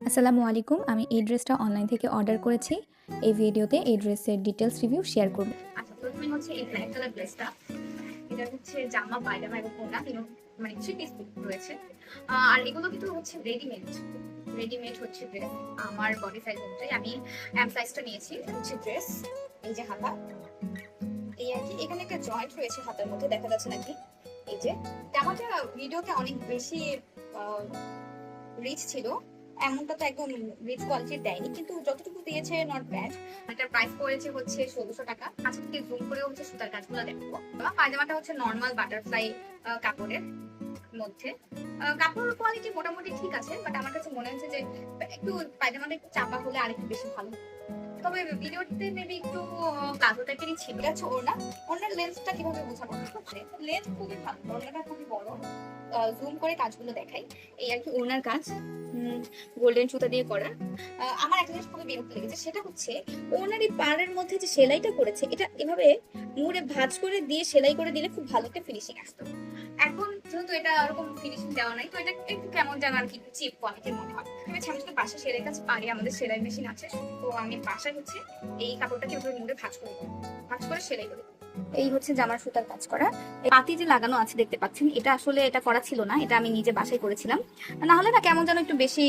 আসসালামু আলাইকুম। আমি এই ড্রেসটা অনলাইন থেকে অর্ডার করেছি। এই ভিডিওতে এই ড্রেসের ডিটেইলস রিভিউ শেয়ার করব। আচ্ছা, প্রথমে হচ্ছে এই ব্ল্যাক কালার ড্রেসটা। এটা হচ্ছে জামা, পায়জামা এবং ওড়না তিন মানে থ্রি পিস রয়েছে। আর এগুলো কিন্তু হচ্ছে রেডিমেড রেডিমেড হচ্ছে ড্রেস। আমার বডি সাইজ অনুযায়ী আমি এম সাইজটা নিয়েছি। এটা হচ্ছে ড্রেস, এই যে হাতা, এই আর কি। এখানে একটা জয়েন্ট রয়েছে হাতার মধ্যে, দেখা যাচ্ছে নাকি? এই যে জামাটা ভিডিওতে অনেক বেশি রিচ ছিল, এমনটা তো একদম রিচ কোয়ালিটির দেয়নি, কিন্তু যতটুকু দিয়েছে নট ব্যাড। এটার প্রাইস পড়েছে হচ্ছে 1600 টাকা। আজকে থেকে জুম করে হচ্ছে সুতার কাজগুলো দেখবো। পায়জামাটা হচ্ছে নর্মাল বাটারফ্লাই কাপড়ের মধ্যে। কাপড় কোয়ালিটি মোটামুটি ঠিক আছে, বাট আমার কাছে মনে হচ্ছে যে একটু পায়জামাটা একটু চাপা হলে আরেকটু বেশি ভালো। তবে ভিডিওতে মেবি একটু প্লাজো টাইপেরই ছিল। এটা হচ্ছে ওড়নার লেন্থটা কিভাবে বোঝাবো? লেন্থ খুবই ভালো, ওড়নাটা খুবই বড়। জুম করে কাজগুলো দেখাই। এই আর কি ওড়নার কাজ, গোল্ডেন সুতা দিয়ে করা। আমার একটা জিনিস খুবই বিরক্ত লেগেছে, সেটা হচ্ছে ওনার এই পাড়ের মধ্যে যে সেলাইটা করেছে, এটা এভাবে মুড়ে ভাঁজ করে দিয়ে সেলাই করে দিলে খুব ভালো একটা ফিনিশিং আসতো। এখন যেহেতু এটা ওরকম ফিনিশিং দেওয়া নাই, তো এটা একটু কেমন যেন আর কি চিপ কোয়ালিটির মনে হয়। আমি যদি বাসায় সেলাই কাজ পারি, আমাদের সেলাই মেশিন আছে, তো আমি বাসায় হচ্ছে এই কাপড়টাকে উপরে মুড়ে ভাঁজ করে সেলাই করি। এই হচ্ছে জামার সুতার কাজ করা। পাতি যে লাগানো আছে দেখতে পাচ্ছেন, এটা আসলে এটা করা ছিল না, এটা আমি নিজে বাসায় করেছিলাম। না হলে না কেমন যেন একটু বেশি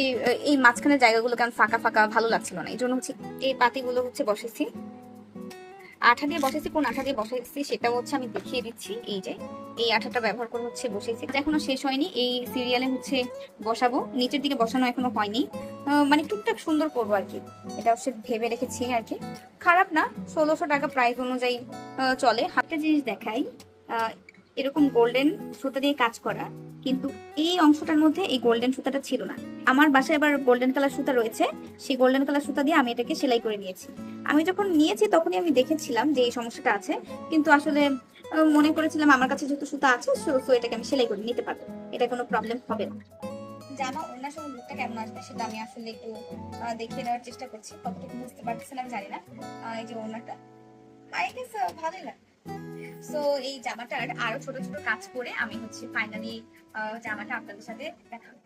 এই মাঝখানের জায়গাগুলো কেমন ফাঁকা ফাঁকা ভালো লাগছিল না, এই জন্য হচ্ছে এই পাতিগুলো হচ্ছে বসেছি। আঠা দিয়ে বসেছি, কোন আঠা দিয়ে বসাইছি সেটাও হচ্ছে আমি দেখিয়ে দিচ্ছি। এই যে এই আঠাটা ব্যবহার করে হচ্ছে বসেছি। এখনো শেষ হয়নি, এই সিরিয়ালে হচ্ছে বসাবো। নিচের দিকে বসানো এখনো হয়নি, মানে টুকটাক সুন্দর করবো আর কি। এটা হচ্ছে ভেবে রেখেছি আর কি। খারাপ না, 1600 টাকা প্রাইস অনুযায়ী চলে। হাতে জিনিস দেখাই, এরকম গোল্ডেন সুতা দিয়ে কাজ করা, কিন্তু এই অংশটার মধ্যে এই গোল্ডেন সুতাটা ছিল না। আমার বাসায় আবার গোল্ডেন কালার সুতা রয়েছে, সেই গোল্ডেন কালার সুতা দিয়ে আমি এটাকে সেলাই করে নিয়েছি। আমি যখন নিয়েছি তখনই আমি দেখেছিলাম যে এই সমস্যাটা আছে, কিন্তু আসলে মনে করেছিলাম আমার কাছে যেহেতু সুতা আছে, সো এটাকে আমি সেলাই করে নিতে পারবো, এটা কোনো প্রবলেম হবে না। জামা ওড়নার সঙ্গে লুকটা কেমন আসবে সেটা আমি আসলে একটু দেখিয়ে নেওয়ার চেষ্টা করছি। কতটুকু বুঝতে পারতেছিলাম জানি না। এই যে ওড়নাটা আই গেস ভালোই লাগে। সো এই জামাটার আরো ছোট ছোট কাজ করে আমি হচ্ছে ফাইনালি জামাটা আপনাদের সাথে দেখাবো।